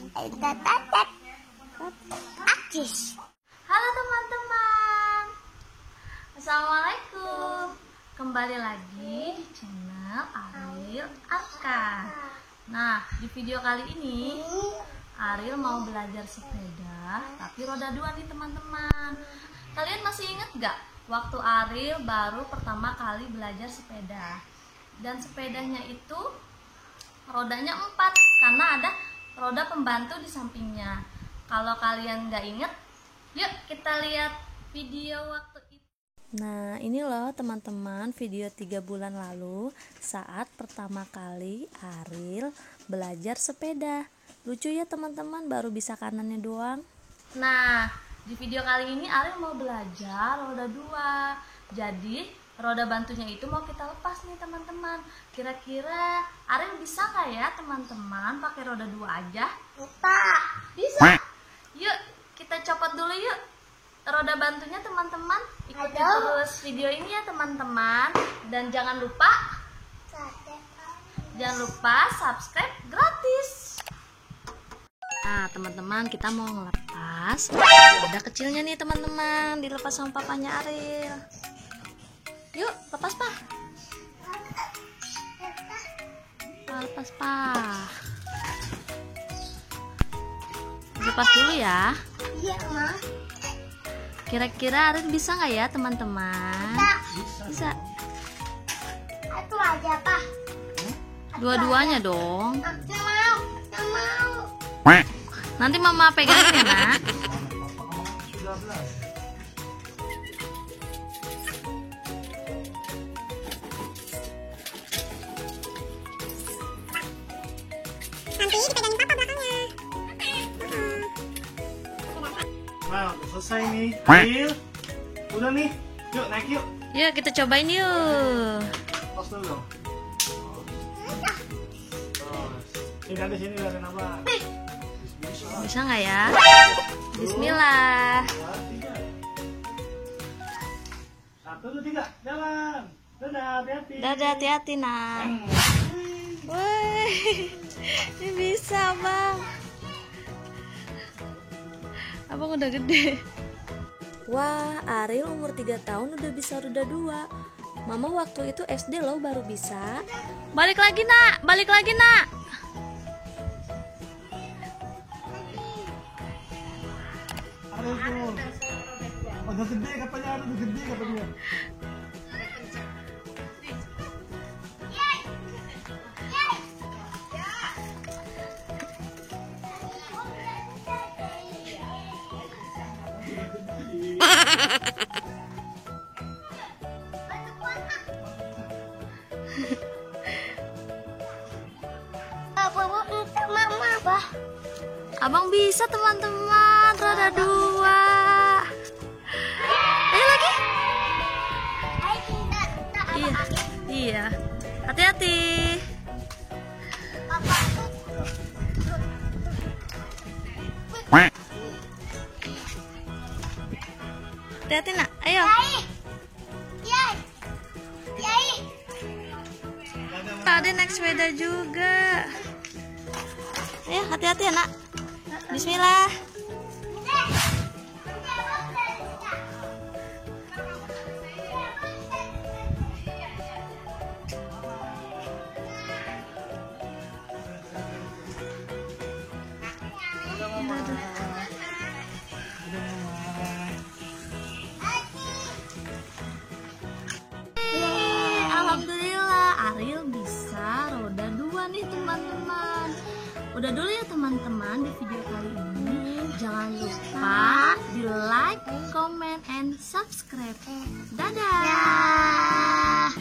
Halo teman-teman, assalamualaikum. Kembali lagi di channel Ariel Arka. Nah, di video kali ini Ariel mau belajar sepeda, tapi roda 2 nih teman-teman. Kalian masih ingat gak waktu Ariel baru pertama kali belajar sepeda? Dan sepedanya itu rodanya 4 karena ada roda pembantu di sampingnya. Kalau kalian nggak inget, yuk kita lihat video waktu itu. Nah, ini loh teman-teman, video 3 bulan lalu saat pertama kali Ariel belajar sepeda. Lucu ya teman-teman, baru bisa kanannya doang. Nah, di video kali ini Ariel mau belajar roda 2. Jadi roda bantunya itu mau kita lepas nih teman-teman. Kira-kira Ariel bisa nggak ya teman-teman pakai roda 2 aja? Bisa. Yuk kita copot dulu yuk roda bantunya teman-teman. Ikuti terus video ini ya teman-teman. Dan jangan lupa subscribe gratis. Nah teman-teman, kita mau ngelepas roda kecilnya nih teman-teman. Dilepas sama papanya Ariel. Yuk, lepas pa. Lepas pa. Lepas dulu ya. Iya, Ma. Kira-kira Ariel bisa nggak ya teman-teman? Bisa. Satu aja, Pak. Dua-duanya dong. Nggak mau, nggak mau. Nanti mama pegangin ya nak. Nanti dipegangin papa belakangnya. Nah, udah selesai nih. Ariel, udah nih. Yuk, naik yuk. Yuk kita cobain yuk. Tos dulu dong. Terus. Ini sini dari nama. Bisa nggak ya? Bismillah. 1, 2, 3, jalan. Dadah, hati-hati. Dadah, hati-hati nak. Woi, ini bisa bang. Abang udah gede. Wah, Ariel umur 3 tahun udah bisa roda 2. Mama waktu itu SD loh baru bisa. Balik lagi nak, balik lagi nak. Ariel tuh. Udah gede katanya, udah gede katanya. Mama, Bah. Abang bisa teman-teman, roda 2. Ayo lagi. Iya, iya. Hati-hati. Hati-hati nak, ayo. Ada naik sepeda juga. Ayo, hati-hati ya nak. Bismillah. Alhamdulillah Ariel bisa roda 2 nih teman-teman. Udah dulu ya teman-teman di video kali ini. Jangan lupa di like, comment, and subscribe. Dadah.